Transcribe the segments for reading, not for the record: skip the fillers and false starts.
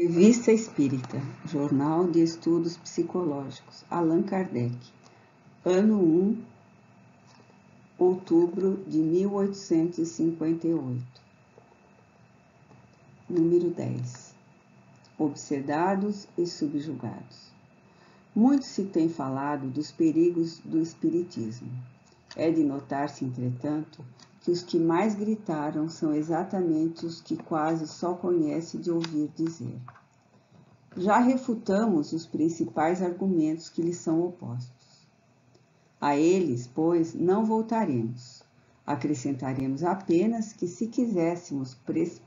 Revista Espírita, Jornal de Estudos Psicológicos, Allan Kardec, ano 1, outubro de 1858. Número 10. Obsedados e subjugados. Muito se tem falado dos perigos do espiritismo. É de notar-se, entretanto, que os que mais gritaram são exatamente os que quase só conhece de ouvir dizer. Já refutamos os principais argumentos que lhes são opostos. A eles, pois, não voltaremos. Acrescentaremos apenas que, se quiséssemos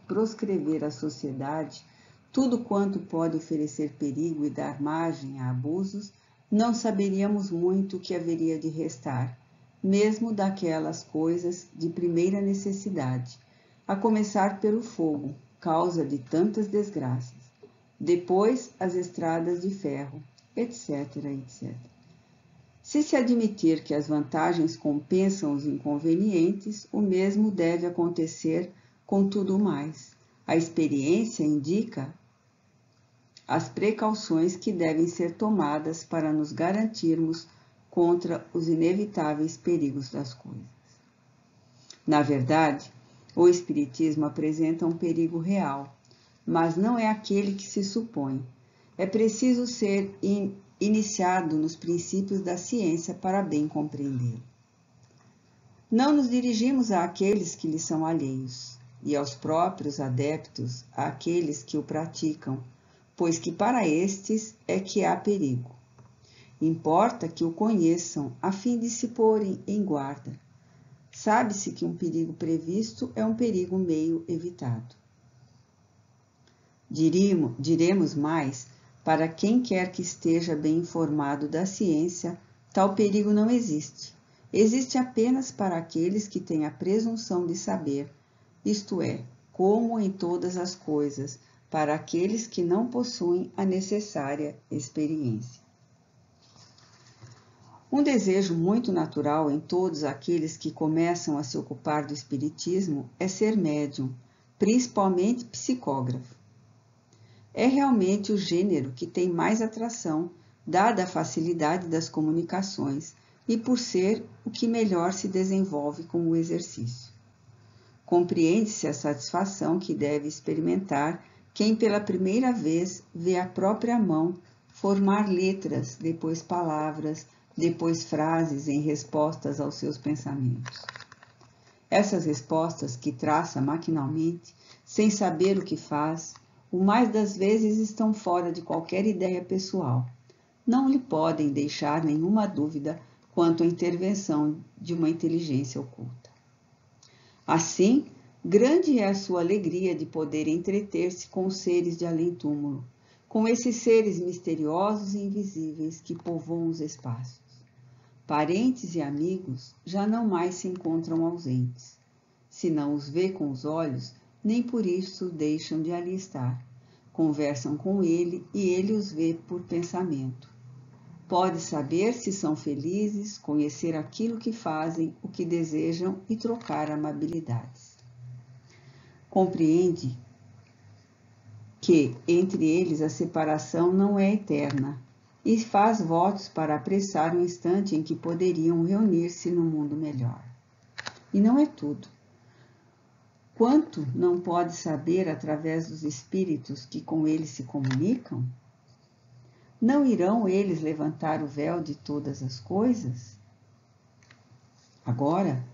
proscrever à sociedade tudo quanto pode oferecer perigo e dar margem a abusos, não saberíamos muito o que haveria de restar, mesmo daquelas coisas de primeira necessidade, a começar pelo fogo, causa de tantas desgraças, depois as estradas de ferro, etc., etc. Se admitir que as vantagens compensam os inconvenientes, o mesmo deve acontecer com tudo mais. A experiência indica as precauções que devem ser tomadas para nos garantirmos contra os inevitáveis perigos das coisas. Na verdade, o Espiritismo apresenta um perigo real, mas não é aquele que se supõe. É preciso ser iniciado nos princípios da ciência para bem compreendê-lo. Não nos dirigimos àqueles que lhe são alheios, e aos próprios adeptos, àqueles que o praticam, pois que para estes é que há perigo. Importa que o conheçam, a fim de se porem em guarda. Sabe-se que um perigo previsto é um perigo meio evitado. Diremos mais, para quem quer que esteja bem informado da ciência, tal perigo não existe. Existe apenas para aqueles que têm a presunção de saber, isto é, como em todas as coisas, para aqueles que não possuem a necessária experiência. Um desejo muito natural em todos aqueles que começam a se ocupar do espiritismo é ser médium, principalmente psicógrafo. É realmente o gênero que tem mais atração, dada a facilidade das comunicações e por ser o que melhor se desenvolve com o exercício. Compreende-se a satisfação que deve experimentar quem pela primeira vez vê a própria mão formar letras, depois palavras, depois frases em respostas aos seus pensamentos. Essas respostas que traça maquinalmente, sem saber o que faz, o mais das vezes estão fora de qualquer ideia pessoal. Não lhe podem deixar nenhuma dúvida quanto à intervenção de uma inteligência oculta. Assim, grande é a sua alegria de poder entreter-se com os seres de além-túmulo, com esses seres misteriosos e invisíveis que povoam os espaços. Parentes e amigos já não mais se encontram ausentes. Se não os vê com os olhos, nem por isso deixam de ali estar. Conversam com ele e ele os vê por pensamento. Pode saber se são felizes, conhecer aquilo que fazem, o que desejam e trocar amabilidades. Compreende que entre eles a separação não é eterna e faz votos para apressar o instante em que poderiam reunir-se no mundo melhor. E não é tudo. Quanto não pode saber através dos espíritos que com eles se comunicam? Não irão eles levantar o véu de todas as coisas? Agora,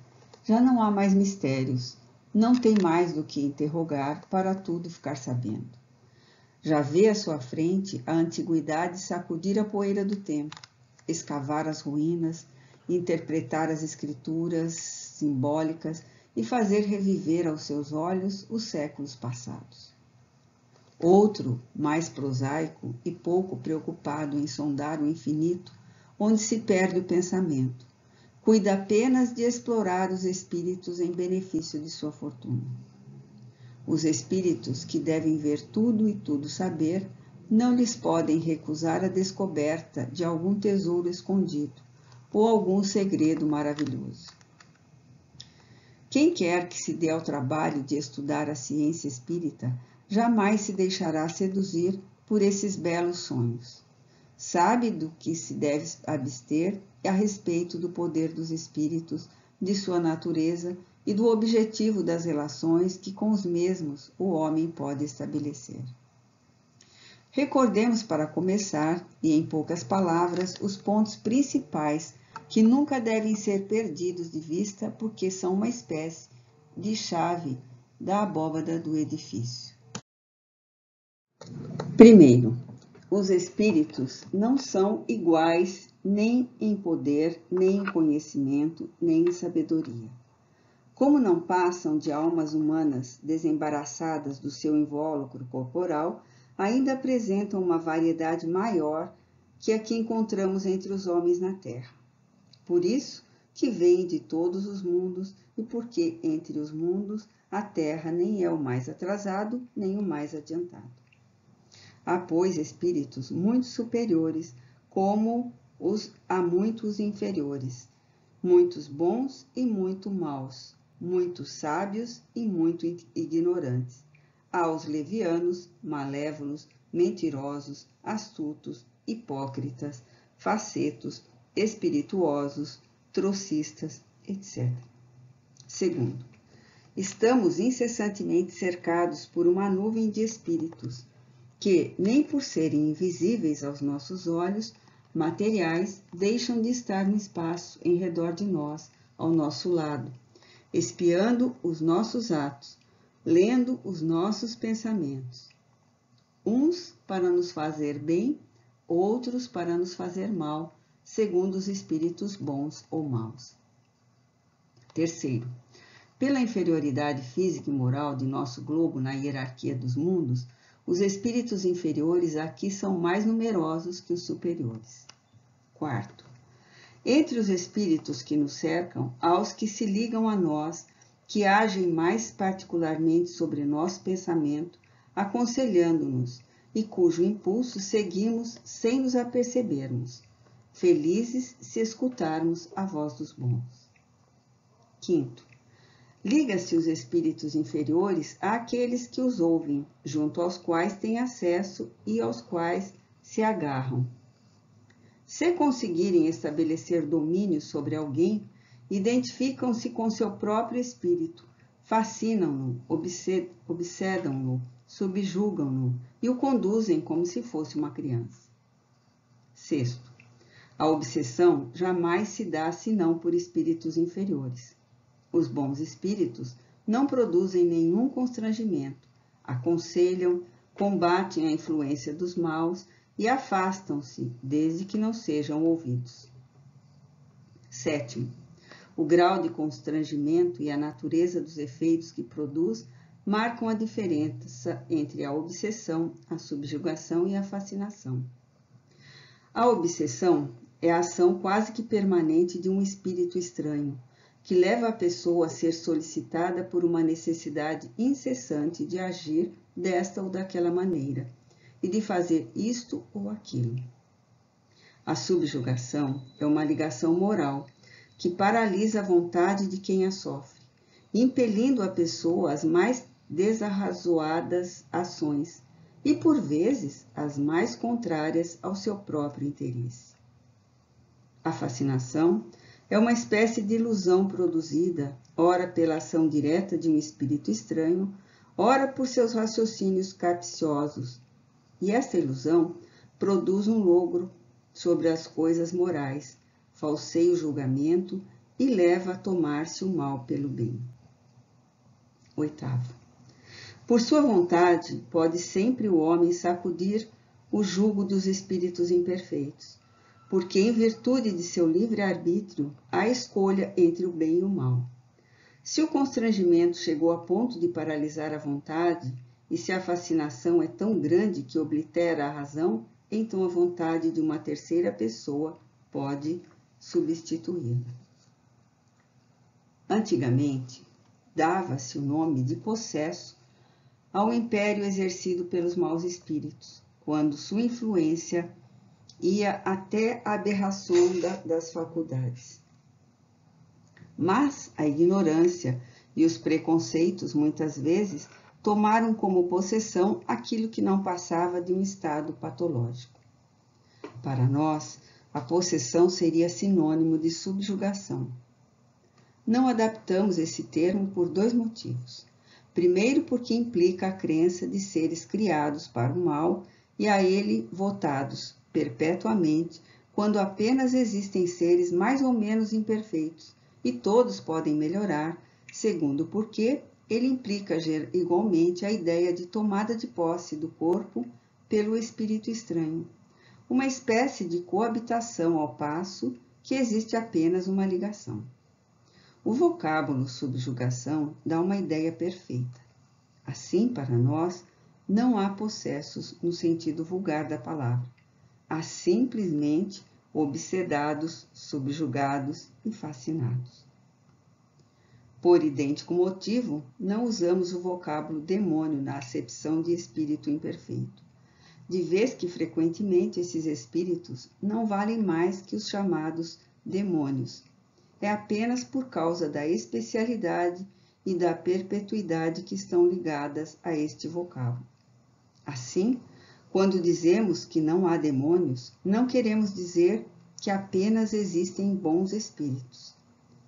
já não há mais mistérios, não tem mais do que interrogar para tudo ficar sabendo. Já vê à sua frente a antiguidade sacudir a poeira do tempo, escavar as ruínas, interpretar as escrituras simbólicas e fazer reviver aos seus olhos os séculos passados. Outro, mais prosaico e pouco preocupado em sondar o infinito, onde se perde o pensamento, cuida apenas de explorar os espíritos em benefício de sua fortuna. Os espíritos que devem ver tudo e tudo saber, não lhes podem recusar a descoberta de algum tesouro escondido ou algum segredo maravilhoso. Quem quer que se dê ao trabalho de estudar a ciência espírita jamais se deixará seduzir por esses belos sonhos. Sabe do que se deve abster a respeito do poder dos espíritos, de sua natureza e do objetivo das relações que com os mesmos o homem pode estabelecer. Recordemos para começar, e em poucas palavras, os pontos principais que nunca devem ser perdidos de vista porque são uma espécie de chave da abóbada do edifício. Primeiro, os espíritos não são iguais nem em poder, nem em conhecimento, nem em sabedoria. Como não passam de almas humanas desembaraçadas do seu invólucro corporal, ainda apresentam uma variedade maior que a que encontramos entre os homens na Terra. Por isso que vêm de todos os mundos e porque entre os mundos a Terra nem é o mais atrasado, nem o mais adiantado. Há, pois, espíritos muito superiores, como há muitos inferiores, muitos bons e muito maus, muitos sábios e muito ignorantes. Há os levianos, malévolos, mentirosos, astutos, hipócritas, facetos, espirituosos, trocistas, etc. Segundo, estamos incessantemente cercados por uma nuvem de espíritos, que, nem por serem invisíveis aos nossos olhos materiais, deixam de estar no espaço em redor de nós, ao nosso lado, espiando os nossos atos, lendo os nossos pensamentos. Uns para nos fazer bem, outros para nos fazer mal, segundo os espíritos bons ou maus. Terceiro, pela inferioridade física e moral de nosso globo na hierarquia dos mundos, os espíritos inferiores aqui são mais numerosos que os superiores. Quarto, entre os espíritos que nos cercam, há os que se ligam a nós, que agem mais particularmente sobre nosso pensamento, aconselhando-nos, e cujo impulso seguimos sem nos apercebermos, felizes se escutarmos a voz dos bons. Quinto, liga-se os espíritos inferiores àqueles que os ouvem, junto aos quais têm acesso e aos quais se agarram. Se conseguirem estabelecer domínio sobre alguém, identificam-se com seu próprio espírito, fascinam-no, obsedam-no, subjugam-no e o conduzem como se fosse uma criança. Sexto, a obsessão jamais se dá senão por espíritos inferiores. Os bons espíritos não produzem nenhum constrangimento, aconselham, combatem a influência dos maus e afastam-se, desde que não sejam ouvidos. Sétimo, o grau de constrangimento e a natureza dos efeitos que produz marcam a diferença entre a obsessão, a subjugação e a fascinação. A obsessão é a ação quase que permanente de um espírito estranho, que leva a pessoa a ser solicitada por uma necessidade incessante de agir desta ou daquela maneira, e de fazer isto ou aquilo. A subjugação é uma ligação moral que paralisa a vontade de quem a sofre, impelindo a pessoa às mais desarrazoadas ações e, por vezes, às mais contrárias ao seu próprio interesse. A fascinação é uma espécie de ilusão produzida, ora pela ação direta de um espírito estranho, ora por seus raciocínios capciosos, e esta ilusão produz um logro sobre as coisas morais, falseia o julgamento e leva a tomar-se o mal pelo bem. Oitavo, por sua vontade, pode sempre o homem sacudir o jugo dos espíritos imperfeitos, porque em virtude de seu livre-arbítrio há escolha entre o bem e o mal. Se o constrangimento chegou a ponto de paralisar a vontade, e se a fascinação é tão grande que oblitera a razão, então a vontade de uma terceira pessoa pode substituí-la. Antigamente, dava-se o nome de possesso ao império exercido pelos maus espíritos, quando sua influência ia até a aberração das faculdades. Mas a ignorância e os preconceitos, muitas vezes, tomaram como possessão aquilo que não passava de um estado patológico. Para nós, a possessão seria sinônimo de subjugação. Não adaptamos esse termo por 2 motivos. Primeiro, porque implica a crença de seres criados para o mal e a ele votados perpetuamente, quando apenas existem seres mais ou menos imperfeitos e todos podem melhorar. Segundo, porque ele implica igualmente a ideia de tomada de posse do corpo pelo espírito estranho, uma espécie de coabitação ao passo que existe apenas uma ligação. O vocábulo subjugação dá uma ideia perfeita. Assim, para nós, não há possessos no sentido vulgar da palavra. Há simplesmente obsedados, subjugados e fascinados. Por idêntico motivo, não usamos o vocábulo demônio na acepção de espírito imperfeito, de vez que frequentemente esses espíritos não valem mais que os chamados demônios. É apenas por causa da especialidade e da perpetuidade que estão ligadas a este vocábulo. Assim, quando dizemos que não há demônios, não queremos dizer que apenas existem bons espíritos.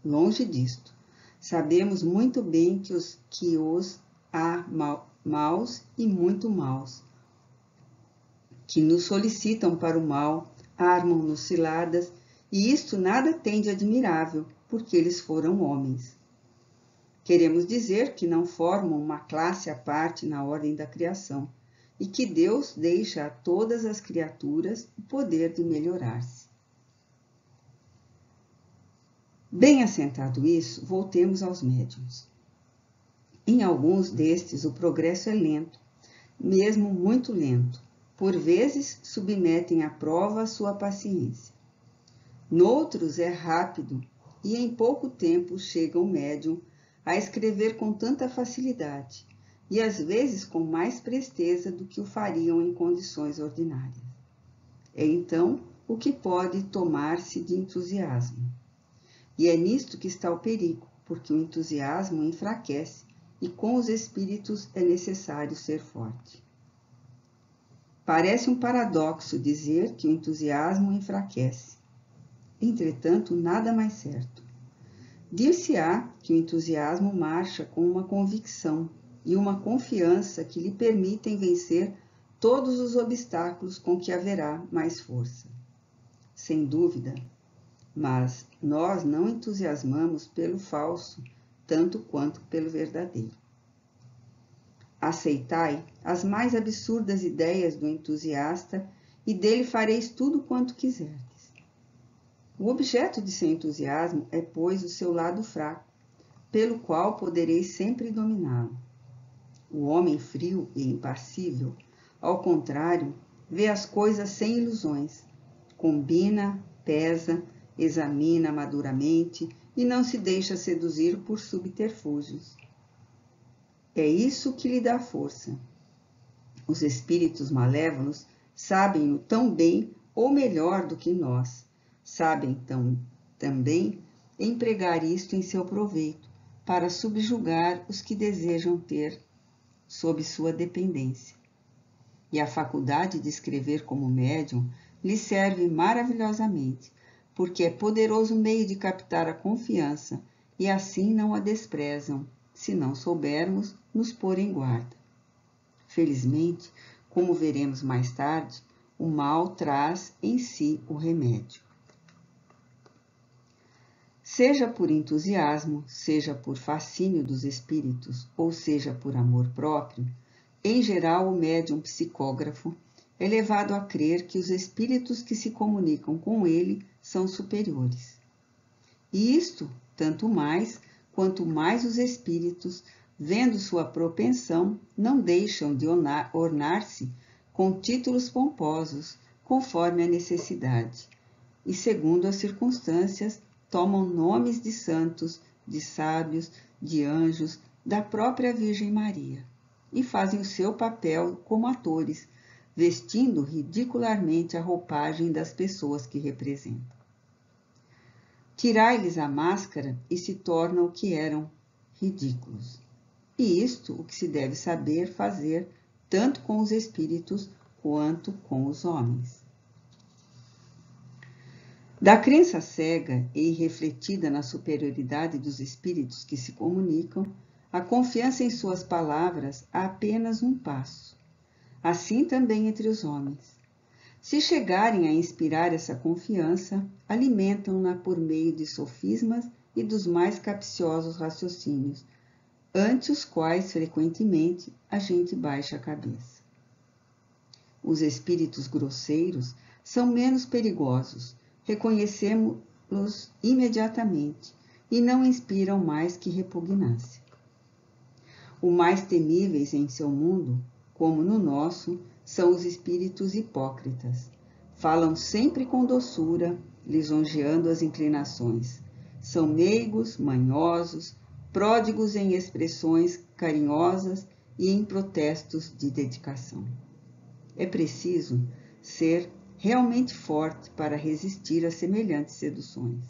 Longe disto. Sabemos muito bem que os há maus e muito maus, que nos solicitam para o mal, armam-nos ciladas, e isto nada tem de admirável, porque eles foram homens. Queremos dizer que não formam uma classe à parte na ordem da criação, e que Deus deixa a todas as criaturas o poder de melhorar-se. Bem assentado isso, voltemos aos médiuns. Em alguns destes o progresso é lento, mesmo muito lento. Por vezes submetem à prova a sua paciência. Noutros é rápido e em pouco tempo chega o médium a escrever com tanta facilidade e às vezes com mais presteza do que o fariam em condições ordinárias. É então o que pode tomar-se de entusiasmo. E é nisto que está o perigo, porque o entusiasmo enfraquece e com os espíritos é necessário ser forte. Parece um paradoxo dizer que o entusiasmo enfraquece. Entretanto, nada mais certo. Dir-se-á que o entusiasmo marcha com uma convicção e uma confiança que lhe permitem vencer todos os obstáculos com que haverá mais força. Sem dúvida, mas nós não entusiasmamos pelo falso, tanto quanto pelo verdadeiro. Aceitai as mais absurdas ideias do entusiasta e dele fareis tudo quanto quiserdes. O objeto de seu entusiasmo é, pois, o seu lado fraco, pelo qual podereis sempre dominá-lo. O homem frio e impassível, ao contrário, vê as coisas sem ilusões, combina, pesa, examina maduramente e não se deixa seduzir por subterfúgios. É isso que lhe dá força. Os espíritos malévolos sabem-o tão bem ou melhor do que nós. Sabem também empregar isto em seu proveito, para subjugar os que desejam ter sob sua dependência. E a faculdade de escrever como médium lhe serve maravilhosamente, porque é poderoso meio de captar a confiança, e assim não a desprezam, se não soubermos nos pôr em guarda. Felizmente, como veremos mais tarde, o mal traz em si o remédio. Seja por entusiasmo, seja por fascínio dos espíritos, ou seja por amor próprio, em geral o médium psicógrafo é levado a crer que os espíritos que se comunicam com ele são superiores. E isto, tanto mais, quanto mais os espíritos, vendo sua propensão, não deixam de ornar-se com títulos pomposos, conforme a necessidade, e segundo as circunstâncias, tomam nomes de santos, de sábios, de anjos, da própria Virgem Maria, e fazem o seu papel como atores, vestindo ridicularmente a roupagem das pessoas que representam. Tirai-lhes a máscara e se tornam o que eram, ridículos. e isto o que se deve saber fazer tanto com os espíritos quanto com os homens. Da crença cega e irrefletida na superioridade dos espíritos que se comunicam, a confiança em suas palavras há apenas um passo. Assim também entre os homens. Se chegarem a inspirar essa confiança, alimentam-na por meio de sofismas e dos mais capciosos raciocínios, ante os quais, frequentemente, a gente baixa a cabeça. Os espíritos grosseiros são menos perigosos, reconhecemos-los imediatamente e não inspiram mais que repugnância. Os mais temíveis em seu mundo, como no nosso, são os espíritos hipócritas. Falam sempre com doçura, lisonjeando as inclinações. São meigos, manhosos, pródigos em expressões carinhosas e em protestos de dedicação. É preciso ser realmente forte para resistir a semelhantes seduções.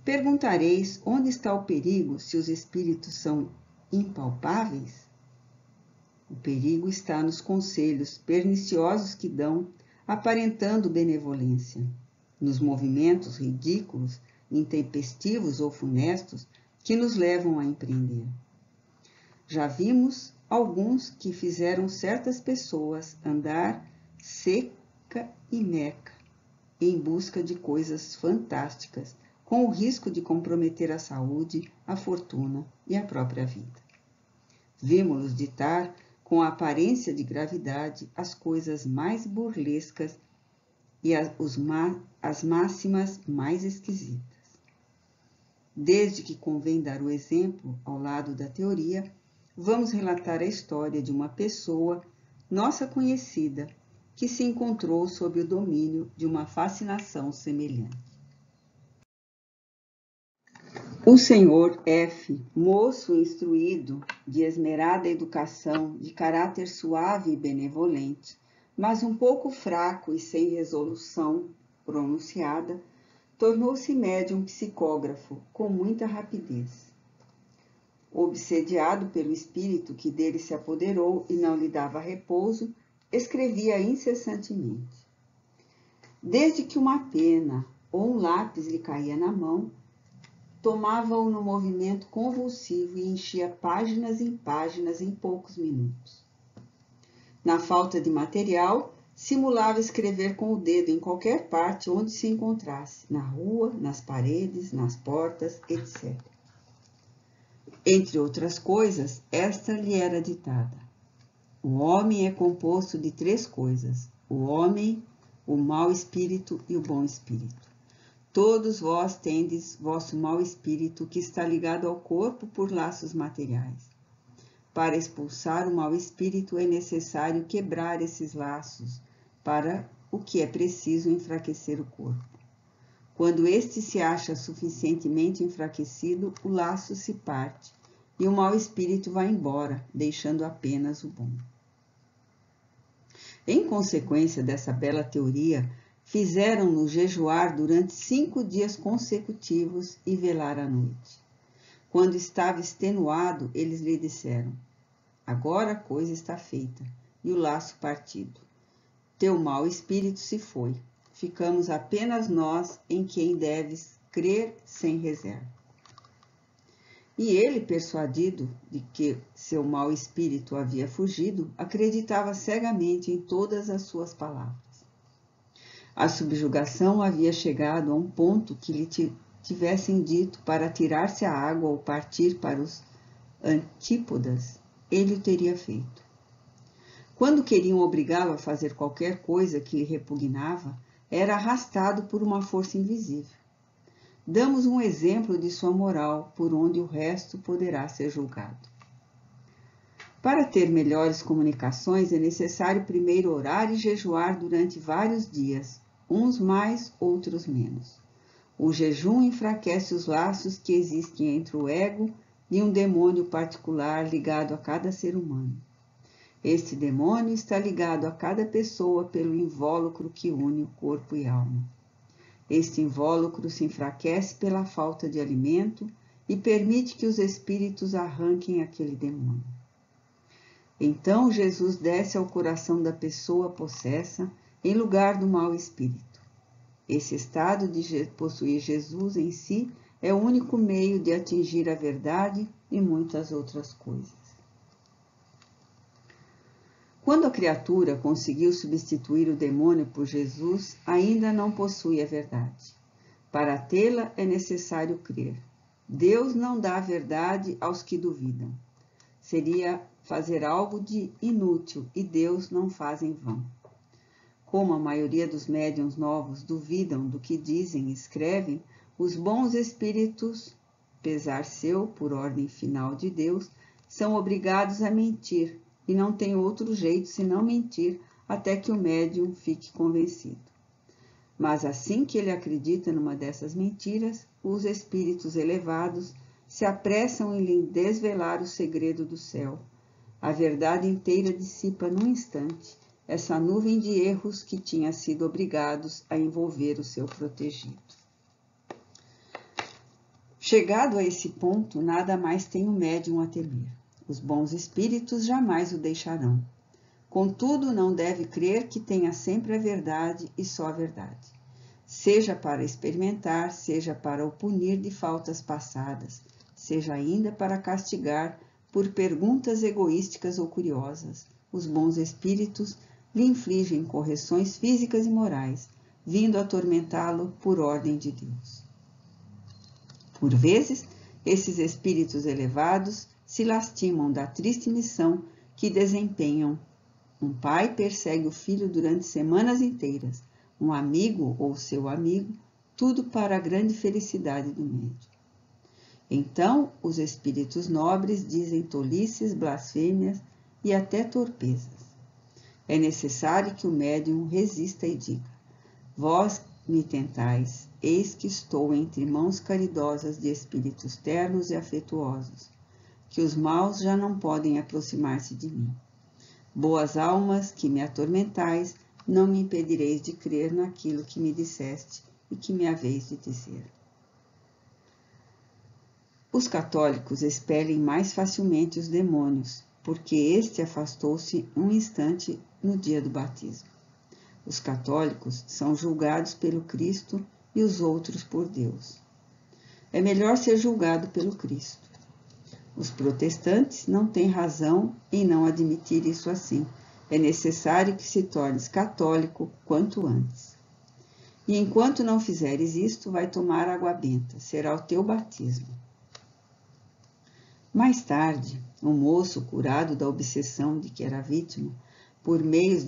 Perguntareis onde está o perigo se os espíritos são impalpáveis? O perigo está nos conselhos perniciosos que dão, aparentando benevolência, nos movimentos ridículos, intempestivos ou funestos que nos levam a empreender. Já vimos alguns que fizeram certas pessoas andar seca e meca em busca de coisas fantásticas, com o risco de comprometer a saúde, a fortuna e a própria vida. Vimos-los ditar com a aparência de gravidade as coisas mais burlescas e as máximas mais esquisitas. Desde que convém dar o exemplo ao lado da teoria, vamos relatar a história de uma pessoa, nossa conhecida, que se encontrou sob o domínio de uma fascinação semelhante. O senhor F., moço instruído, de esmerada educação, de caráter suave e benevolente, mas um pouco fraco e sem resolução pronunciada, tornou-se médium psicógrafo com muita rapidez. Obsediado pelo espírito que dele se apoderou e não lhe dava repouso, escrevia incessantemente. Desde que uma pena ou um lápis lhe caía na mão, tomava-o no movimento convulsivo e enchia páginas em páginas em poucos minutos. Na falta de material, simulava escrever com o dedo em qualquer parte onde se encontrasse, na rua, nas paredes, nas portas, etc. Entre outras coisas, esta lhe era ditada: o homem é composto de 3 coisas: o homem, o mau espírito e o bom espírito. Todos vós tendes vosso mau espírito que está ligado ao corpo por laços materiais. Para expulsar o mau espírito é necessário quebrar esses laços, para o que é preciso enfraquecer o corpo. Quando este se acha suficientemente enfraquecido, o laço se parte e o mau espírito vai embora, deixando apenas o bom. Em consequência dessa bela teoria, fizeram-no jejuar durante 5 dias consecutivos e velar à noite. Quando estava extenuado, eles lhe disseram: agora a coisa está feita e o laço partido. Teu mau espírito se foi. Ficamos apenas nós em quem deves crer sem reserva. E ele, persuadido de que seu mau espírito havia fugido, acreditava cegamente em todas as suas palavras. A subjugação havia chegado a um ponto que lhe tivessem dito para tirar-se à água ou partir para os antípodas, ele o teria feito. Quando queriam obrigá-lo a fazer qualquer coisa que lhe repugnava, era arrastado por uma força invisível. Damos um exemplo de sua moral, por onde o resto poderá ser julgado. Para ter melhores comunicações, é necessário primeiro orar e jejuar durante vários dias, uns mais, outros menos. O jejum enfraquece os laços que existem entre o ego e um demônio particular ligado a cada ser humano. Este demônio está ligado a cada pessoa pelo invólucro que une o corpo e alma. Este invólucro se enfraquece pela falta de alimento e permite que os espíritos arranquem aquele demônio. Então Jesus desce ao coração da pessoa possessa em lugar do mau espírito. Esse estado de possuir Jesus em si é o único meio de atingir a verdade e muitas outras coisas. Quando a criatura conseguiu substituir o demônio por Jesus, ainda não possui a verdade. Para tê-la é necessário crer. Deus não dá a verdade aos que duvidam. Seria fazer algo de inútil e Deus não faz em vão. Como a maioria dos médiuns novos duvidam do que dizem e escrevem, os bons espíritos, pesar seu por ordem final de Deus, são obrigados a mentir e não tem outro jeito senão mentir até que o médium fique convencido. Mas assim que ele acredita numa dessas mentiras, os espíritos elevados se apressam em lhe desvelar o segredo do céu. A verdade inteira dissipa num instante essa nuvem de erros que tinha sido obrigados a envolver o seu protegido. Chegado a esse ponto, nada mais tem o médium a temer. Os bons espíritos jamais o deixarão. Contudo, não deve crer que tenha sempre a verdade e só a verdade. Seja para experimentar, seja para o punir de faltas passadas, seja ainda para castigar por perguntas egoísticas ou curiosas, os bons espíritos lhe infligem correções físicas e morais, vindo atormentá-lo por ordem de Deus. Por vezes, esses espíritos elevados se lastimam da triste missão que desempenham. Um pai persegue o filho durante semanas inteiras, um amigo ou seu amigo, tudo para a grande felicidade do médium. Então, os espíritos nobres dizem tolices, blasfêmias e até torpezas. É necessário que o médium resista e diga: vós me tentais, eis que estou entre mãos caridosas de espíritos ternos e afetuosos, que os maus já não podem aproximar-se de mim. Boas almas que me atormentais, não me impedireis de crer naquilo que me disseste e que me haveis de dizer. Os católicos expelem mais facilmente os demônios, porque este afastou-se um instante no dia do batismo. Os católicos são julgados pelo Cristo e os outros por Deus. É melhor ser julgado pelo Cristo. Os protestantes não têm razão em não admitir isso assim. É necessário que se tornes católico quanto antes. E enquanto não fizeres isto, vai tomar água benta, será o teu batismo. Mais tarde, um moço curado da obsessão de que era vítima, por meios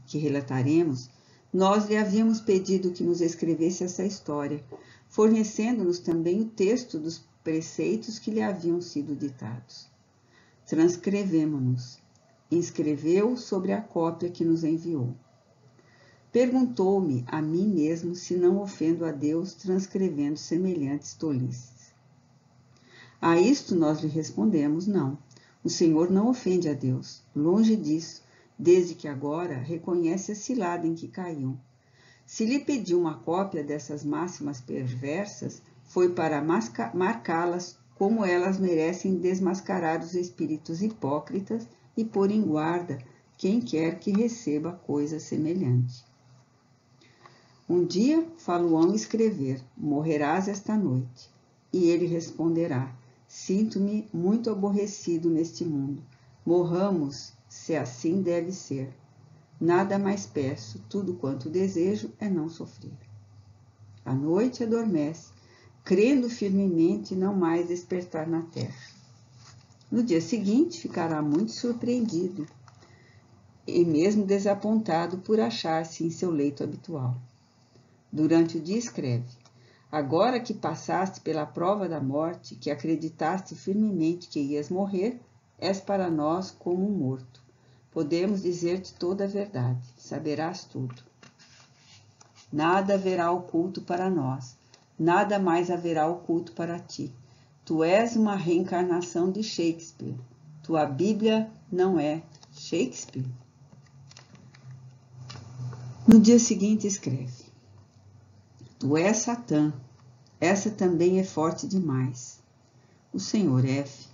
que relataremos, nós lhe havíamos pedido que nos escrevesse essa história, fornecendo-nos também o texto dos preceitos que lhe haviam sido ditados. Transcrevemo-nos. Inscreveu sobre a cópia que nos enviou. Perguntou-me a mim mesmo se não ofendo a Deus transcrevendo semelhantes tolices. A isto nós lhe respondemos: não. O Senhor não ofende a Deus, longe disso, desde que agora reconhece a cilada em que caiu. Se lhe pediu uma cópia dessas máximas perversas, foi para marcá-las como elas merecem desmascarar os espíritos hipócritas e pôr em guarda quem quer que receba coisa semelhante. Um dia fá-lo-ão escrever: morrerás esta noite. E ele responderá: sinto-me muito aborrecido neste mundo. Morramos, se assim deve ser. Nada mais peço, tudo quanto desejo é não sofrer. À noite adormece, crendo firmemente não mais despertar na terra. No dia seguinte ficará muito surpreendido e mesmo desapontado por achar-se em seu leito habitual. Durante o dia escreve: agora que passaste pela prova da morte, que acreditaste firmemente que ias morrer, és para nós como um morto. Podemos dizer-te toda a verdade, saberás tudo. Nada haverá oculto para nós, nada mais haverá oculto para ti. Tu és uma reencarnação de Shakespeare. Tua Bíblia não é Shakespeare? No dia seguinte escreve: tu és Satã. Essa também é forte demais. O Senhor F.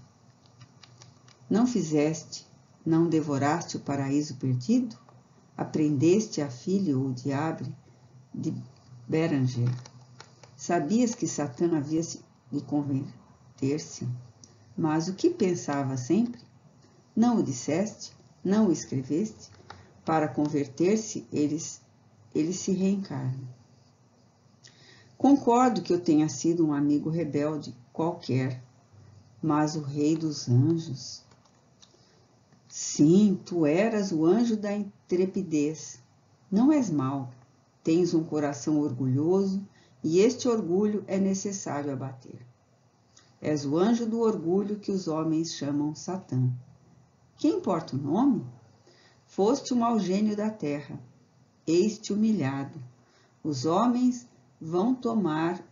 Não fizeste, não devoraste o paraíso perdido? Aprendeste a filho o diabo de Beranger. Sabias que Satã havia de converter-se? Mas o que pensava sempre? Não o disseste? Não o escreveste? Para converter-se, ele se reencarna. Concordo que eu tenha sido um amigo rebelde qualquer, mas o rei dos anjos... Sim, tu eras o anjo da intrepidez. Não és mau, tens um coração orgulhoso e este orgulho é necessário abater. És o anjo do orgulho que os homens chamam Satã. Que importa o nome? Foste o mau gênio da terra, eis-te humilhado. Os homens vão tomar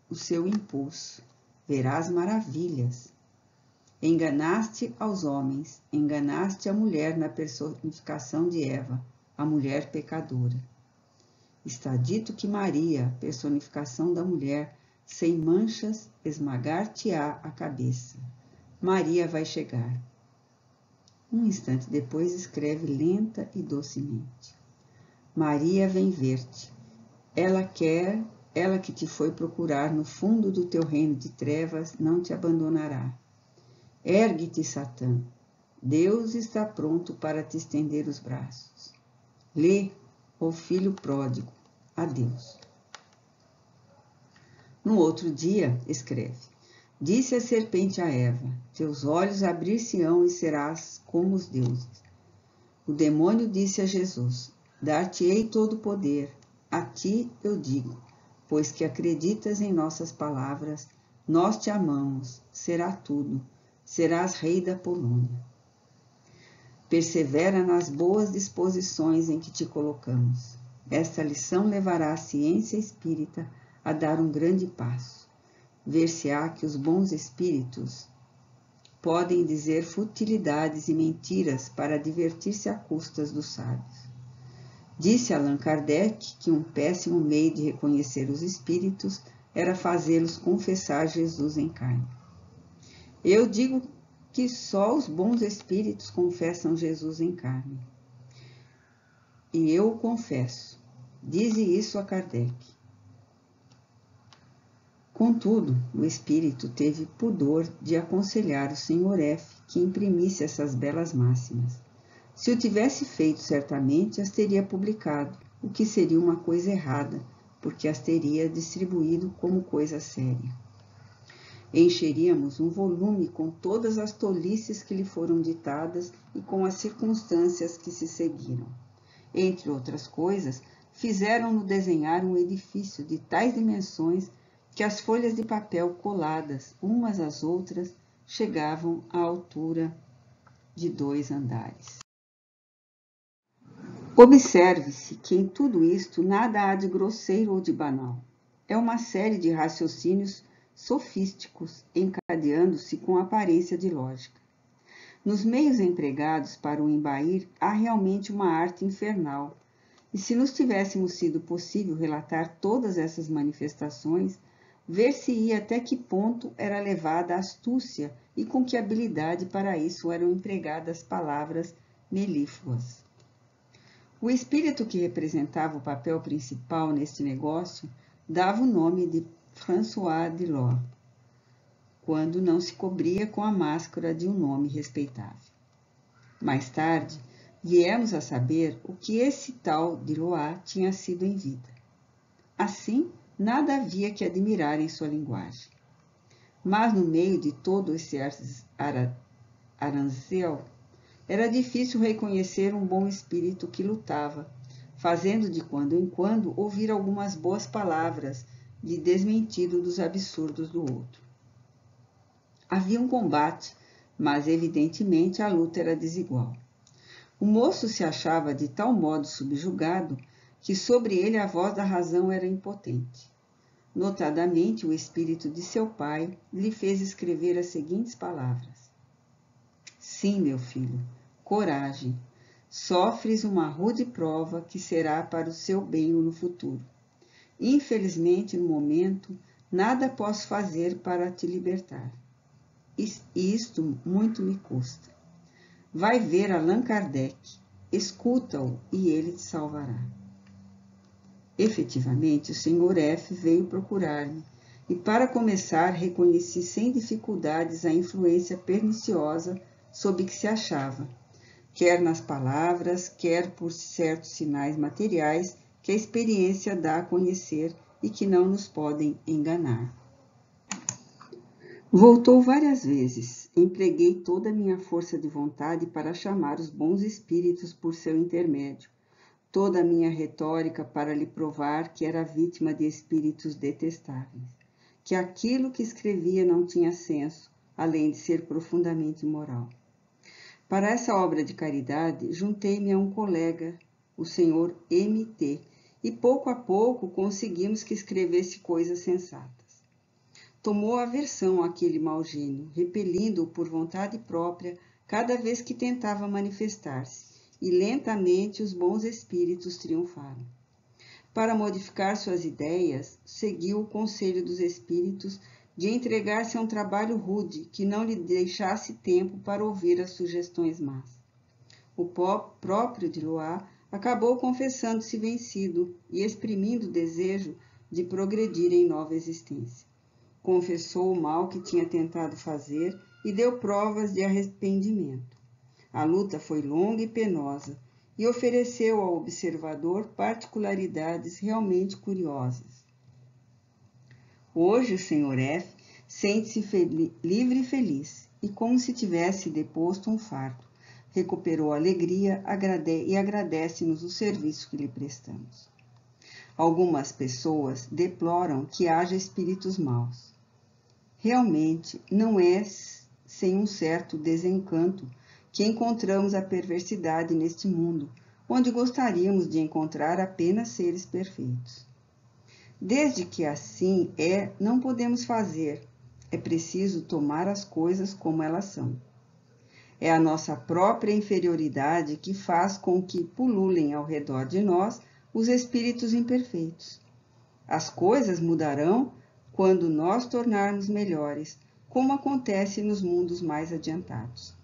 o seu impulso. Verás maravilhas. Enganaste aos homens, enganaste a mulher na personificação de Eva, a mulher pecadora. Está dito que Maria, personificação da mulher, sem manchas, esmagar-te-á a cabeça. Maria vai chegar. Um instante depois escreve lenta e docemente. Maria vem ver-te. Ela que te foi procurar no fundo do teu reino de trevas, não te abandonará. Ergue-te, Satã. Deus está pronto para te estender os braços. Lê, ó filho pródigo, adeus. No outro dia, escreve, disse a serpente a Eva, teus olhos abrir-se-ão e serás como os deuses. O demônio disse a Jesus, dar-te-ei todo o poder, a ti eu digo, pois que acreditas em nossas palavras, nós te amamos, será tudo. Serás rei da Polônia. Persevera nas boas disposições em que te colocamos. Esta lição levará a ciência espírita a dar um grande passo. Ver-se-á que os bons espíritos podem dizer futilidades e mentiras para divertir-se a custas dos sábios. Disse Allan Kardec que um péssimo meio de reconhecer os espíritos era fazê-los confessar Jesus em carne. Eu digo que só os bons espíritos confessam Jesus em carne. E eu o confesso. Dize isso a Kardec. Contudo, o espírito teve pudor de aconselhar o Sr. F. que imprimisse essas belas máximas. Se o tivesse feito, certamente as teria publicado, o que seria uma coisa errada, porque as teria distribuído como coisa séria. Encheríamos um volume com todas as tolices que lhe foram ditadas e com as circunstâncias que se seguiram. Entre outras coisas, fizeram-no desenhar um edifício de tais dimensões que as folhas de papel coladas umas às outras chegavam à altura de 2 andares. Observe-se que em tudo isto nada há de grosseiro ou de banal. É uma série de raciocínios sofísticos, encadeando-se com aparência de lógica. Nos meios empregados para o embair, há realmente uma arte infernal, e se nos tivéssemos sido possível relatar todas essas manifestações, ver-se-ia até que ponto era levada a astúcia e com que habilidade para isso eram empregadas palavras melífluas. O espírito que representava o papel principal neste negócio dava o nome de François Delors, quando não se cobria com a máscara de um nome respeitável. Mais tarde, viemos a saber o que esse tal Delors tinha sido em vida. Assim, nada havia que admirar em sua linguagem. Mas no meio de todo esse aranzel, era difícil reconhecer um bom espírito que lutava, fazendo de quando em quando ouvir algumas boas palavras de desmentido dos absurdos do outro. Havia um combate, mas evidentemente a luta era desigual. O moço se achava de tal modo subjugado que sobre ele a voz da razão era impotente. Notadamente, o espírito de seu pai lhe fez escrever as seguintes palavras: Sim, meu filho, coragem. Sofres uma rude prova que será para o seu bem no futuro. Infelizmente, no momento, Nada posso fazer para te libertar. E isto muito me custa. Vai ver Allan Kardec, escuta-o e ele te salvará. Efetivamente, o Sr. F. veio procurar-me, e para começar reconheci sem dificuldades a influência perniciosa sob que se achava, quer nas palavras, quer por certos sinais materiais que a experiência dá a conhecer e que não nos podem enganar. Voltou várias vezes. Empreguei toda a minha força de vontade para chamar os bons espíritos por seu intermédio, toda a minha retórica para lhe provar que era vítima de espíritos detestáveis, que aquilo que escrevia não tinha senso, além de ser profundamente imoral. Para essa obra de caridade, juntei-me a um colega, o Sr. M.T., e pouco a pouco conseguimos que escrevesse coisas sensatas. Tomou aversão àquele mau gênio, repelindo-o por vontade própria cada vez que tentava manifestar-se, e lentamente os bons espíritos triunfaram. Para modificar suas ideias, seguiu o conselho dos espíritos de entregar-se a um trabalho rude que não lhe deixasse tempo para ouvir as sugestões más. O próprio Dilois acabou confessando-se vencido e exprimindo o desejo de progredir em nova existência. Confessou o mal que tinha tentado fazer e deu provas de arrependimento. A luta foi longa e penosa e ofereceu ao observador particularidades realmente curiosas. Hoje o Sr. F. sente-se livre e feliz, e como se tivesse deposto um fardo. Recuperou a alegria e agradece-nos o serviço que lhe prestamos. Algumas pessoas deploram que haja espíritos maus. Realmente, não é sem um certo desencanto que encontramos a perversidade neste mundo, onde gostaríamos de encontrar apenas seres perfeitos. Desde que assim é, não podemos fazer. É preciso tomar as coisas como elas são. É a nossa própria inferioridade que faz com que pululem ao redor de nós os espíritos imperfeitos. As coisas mudarão quando nós tornarmos melhores, como acontece nos mundos mais adiantados.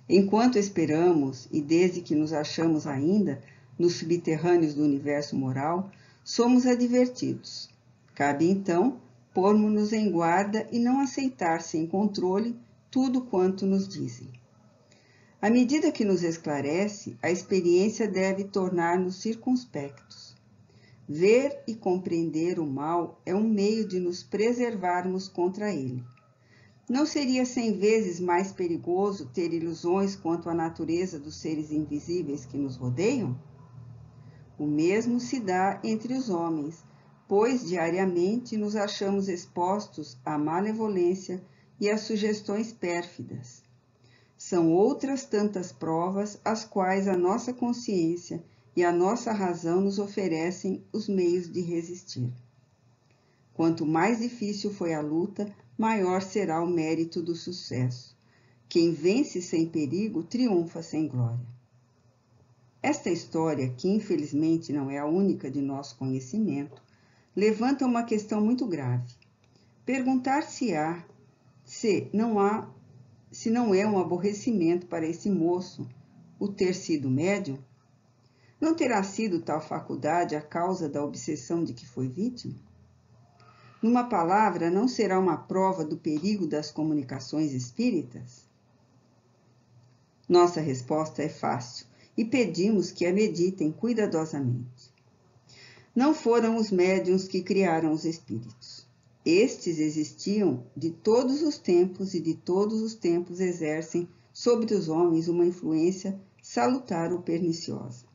Enquanto esperamos, e desde que nos achamos ainda nos subterrâneos do universo moral, somos advertidos. Cabe, então, pormos-nos em guarda e não aceitar sem controle tudo quanto nos dizem. À medida que nos esclarece, a experiência deve tornar-nos circunspectos. Ver e compreender o mal é um meio de nos preservarmos contra ele. Não seria 100 vezes mais perigoso ter ilusões quanto à natureza dos seres invisíveis que nos rodeiam? O mesmo se dá entre os homens, pois diariamente nos achamos expostos à malevolência e às sugestões pérfidas. São outras tantas provas às quais a nossa consciência e a nossa razão nos oferecem os meios de resistir. Quanto mais difícil foi a luta, maior será o mérito do sucesso. Quem vence sem perigo, triunfa sem glória. Esta história, que infelizmente não é a única de nosso conhecimento, levanta uma questão muito grave. Perguntar-se-á se não é um aborrecimento para esse moço o ter sido médium? Não terá sido tal faculdade a causa da obsessão de que foi vítima? Numa palavra, não será uma prova do perigo das comunicações espíritas? Nossa resposta é fácil e pedimos que a meditem cuidadosamente. Não foram os médiuns que criaram os espíritos. Estes existiam de todos os tempos e de todos os tempos exercem sobre os homens uma influência salutar ou perniciosa.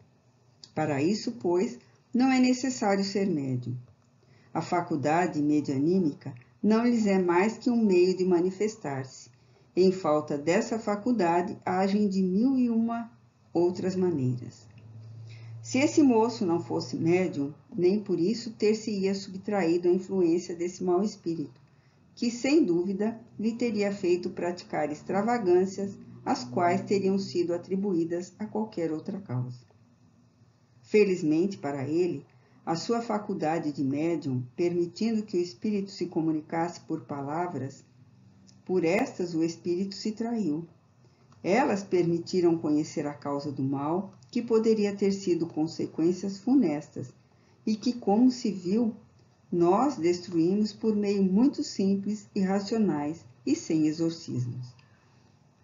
Para isso, pois, não é necessário ser médium. A faculdade medianímica não lhes é mais que um meio de manifestar-se. Em falta dessa faculdade, agem de 1001 outras maneiras. Se esse moço não fosse médium, nem por isso ter-se-ia subtraído à influência desse mau espírito, que, sem dúvida, lhe teria feito praticar extravagâncias, as quais teriam sido atribuídas a qualquer outra causa. Felizmente para ele, a sua faculdade de médium, permitindo que o espírito se comunicasse por palavras, por estas o espírito se traiu. Elas permitiram conhecer a causa do mal, que poderia ter sido consequências funestas, e que, como se viu, nós destruímos por meio muito simples e racionais e sem exorcismos.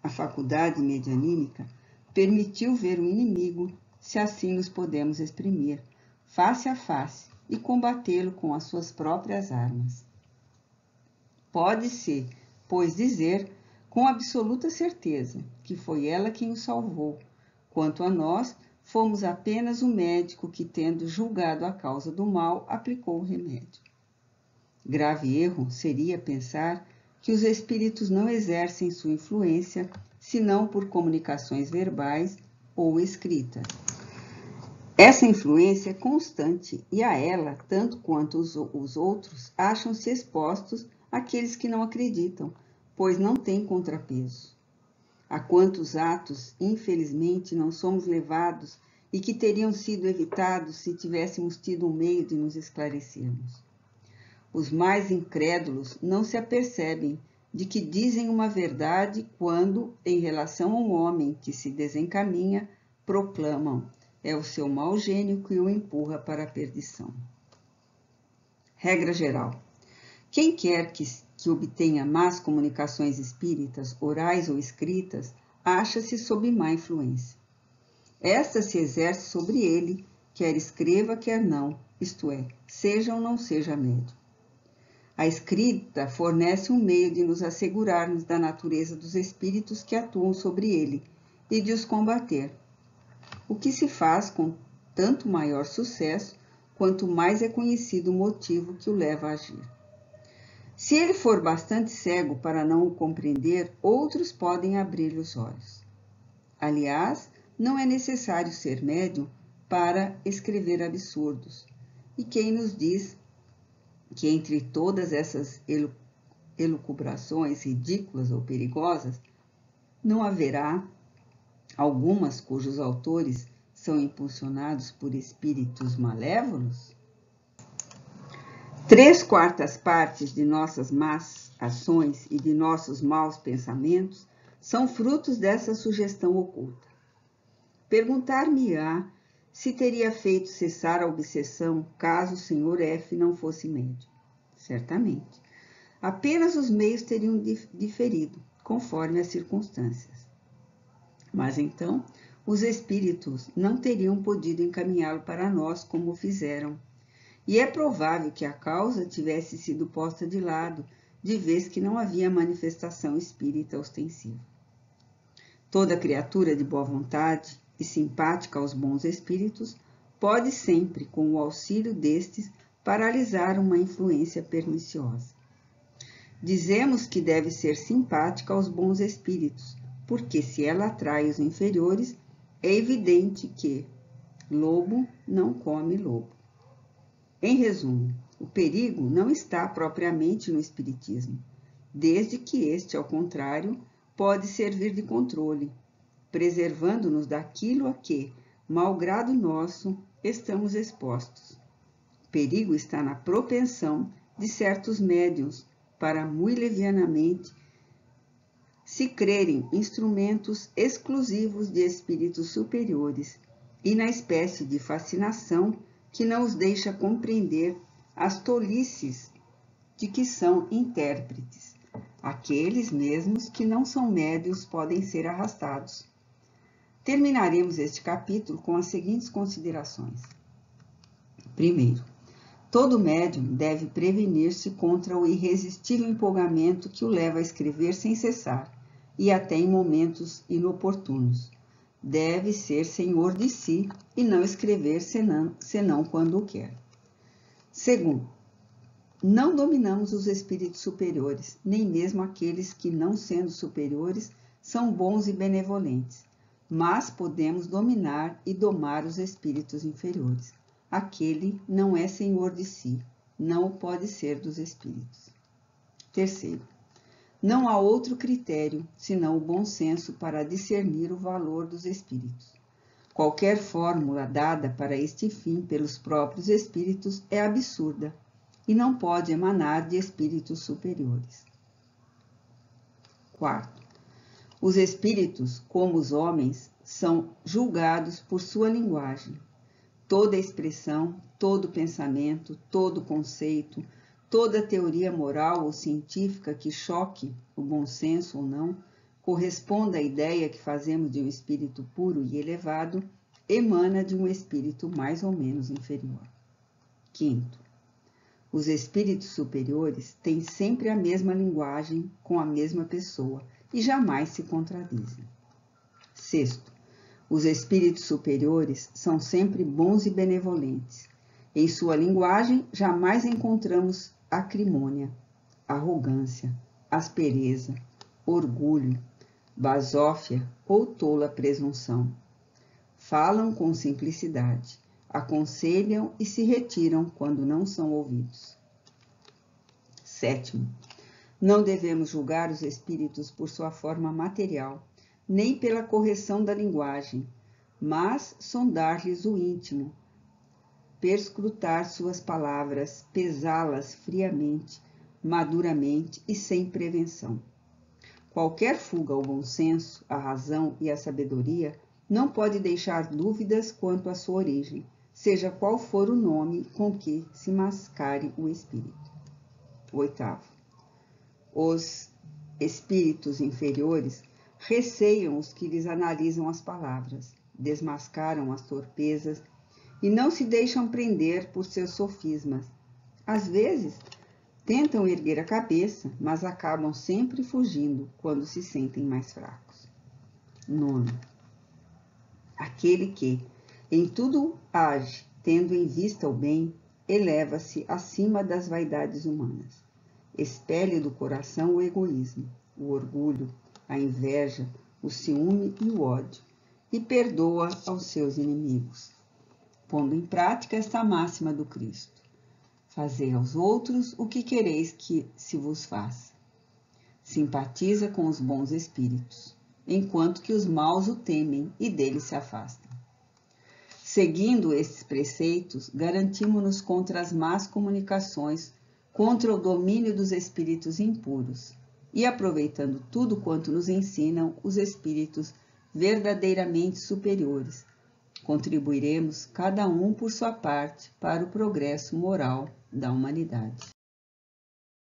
A faculdade medianímica permitiu ver o inimigo, se assim nos podemos exprimir, face a face, e combatê-lo com as suas próprias armas. Pode-se, pois, dizer com absoluta certeza que foi ela quem o salvou. Quanto a nós, fomos apenas o médico que, tendo julgado a causa do mal, aplicou o remédio. Grave erro seria pensar que os espíritos não exercem sua influência, senão por comunicações verbais ou escritas. Essa influência é constante e a ela, tanto quanto os outros, acham-se expostos aqueles que não acreditam, pois não têm contrapeso. A quantos atos, infelizmente, não somos levados e que teriam sido evitados se tivéssemos tido um meio de nos esclarecermos. Os mais incrédulos não se apercebem de que dizem uma verdade quando, em relação a um homem que se desencaminha, proclamam: é o seu mau gênio que o empurra para a perdição. Regra geral: quem quer que obtenha más comunicações espíritas, orais ou escritas, acha-se sob má influência. Esta se exerce sobre ele, quer escreva, quer não, isto é, seja ou não seja médium. A escrita fornece um meio de nos assegurarmos da natureza dos espíritos que atuam sobre ele e de os combater, o que se faz com tanto maior sucesso quanto mais é conhecido o motivo que o leva a agir. Se ele for bastante cego para não o compreender, outros podem abrir-lhe os olhos. Aliás, não é necessário ser médium para escrever absurdos. E quem nos diz que entre todas essas elucubrações ridículas ou perigosas, não haverá algumas cujos autores são impulsionados por espíritos malévolos? 3/4 partes de nossas más ações e de nossos maus pensamentos são frutos dessa sugestão oculta. Perguntar-me-á se teria feito cessar a obsessão caso o Sr. F. não fosse médium. Certamente. Apenas os meios teriam diferido, conforme as circunstâncias. Mas então, os espíritos não teriam podido encaminhá-lo para nós como o fizeram. E é provável que a causa tivesse sido posta de lado, de vez que não havia manifestação espírita ostensiva. Toda criatura de boa vontade e simpática aos bons espíritos pode sempre, com o auxílio destes, paralisar uma influência perniciosa. Dizemos que deve ser simpática aos bons espíritos, porque se ela atrai os inferiores, é evidente que lobo não come lobo. Em resumo, o perigo não está propriamente no espiritismo, desde que este, ao contrário, pode servir de controle, preservando-nos daquilo a que, malgrado nosso, estamos expostos. O perigo está na propensão de certos médiuns para, muito levianamente, se crerem instrumentos exclusivos de espíritos superiores e na espécie de fascinação que não os deixa compreender as tolices de que são intérpretes. Aqueles mesmos que não são médiuns podem ser arrastados. Terminaremos este capítulo com as seguintes considerações. Primeiro, todo médium deve prevenir-se contra o irresistível empolgamento que o leva a escrever sem cessar e até em momentos inoportunos. Deve ser senhor de si e não escrever senão quando o quer. Segundo, não dominamos os espíritos superiores, nem mesmo aqueles que, não sendo superiores, são bons e benevolentes, mas podemos dominar e domar os espíritos inferiores. Aquele não é senhor de si, não o pode ser dos espíritos. Terceiro, não há outro critério, senão o bom senso para discernir o valor dos espíritos. Qualquer fórmula dada para este fim pelos próprios espíritos é absurda e não pode emanar de espíritos superiores. Quarto, os espíritos, como os homens, são julgados por sua linguagem. Toda expressão, todo pensamento, todo conceito, toda teoria moral ou científica que choque o bom senso ou não, corresponda à ideia que fazemos de um espírito puro e elevado, emana de um espírito mais ou menos inferior. Quinto, os espíritos superiores têm sempre a mesma linguagem com a mesma pessoa e jamais se contradizem. Sexto, os espíritos superiores são sempre bons e benevolentes. Em sua linguagem jamais encontramos acrimônia, arrogância, aspereza, orgulho, basófia ou tola presunção. Falam com simplicidade, aconselham e se retiram quando não são ouvidos. Sétimo, não devemos julgar os espíritos por sua forma material, nem pela correção da linguagem, mas sondar-lhes o íntimo, perscrutar suas palavras, pesá-las friamente, maduramente e sem prevenção. Qualquer fuga ao bom senso, à razão e à sabedoria não pode deixar dúvidas quanto à sua origem, seja qual for o nome com que se mascare o espírito. Oitavo, os espíritos inferiores receiam os que lhes analisam as palavras, desmascaram as torpezas e não se deixam prender por seus sofismas. Às vezes, tentam erguer a cabeça, mas acabam sempre fugindo quando se sentem mais fracos. Nono, aquele que, em tudo age, tendo em vista o bem, eleva-se acima das vaidades humanas. Expele do coração o egoísmo, o orgulho, a inveja, o ciúme e o ódio, e perdoa aos seus inimigos. Pondo em prática esta máxima do Cristo: fazei aos outros o que quereis que se vos faça. Simpatiza com os bons espíritos, enquanto que os maus o temem e deles se afastam. Seguindo estes preceitos, garantimos-nos contra as más comunicações, contra o domínio dos espíritos impuros, e aproveitando tudo quanto nos ensinam os espíritos verdadeiramente superiores, contribuiremos cada um por sua parte para o progresso moral da humanidade.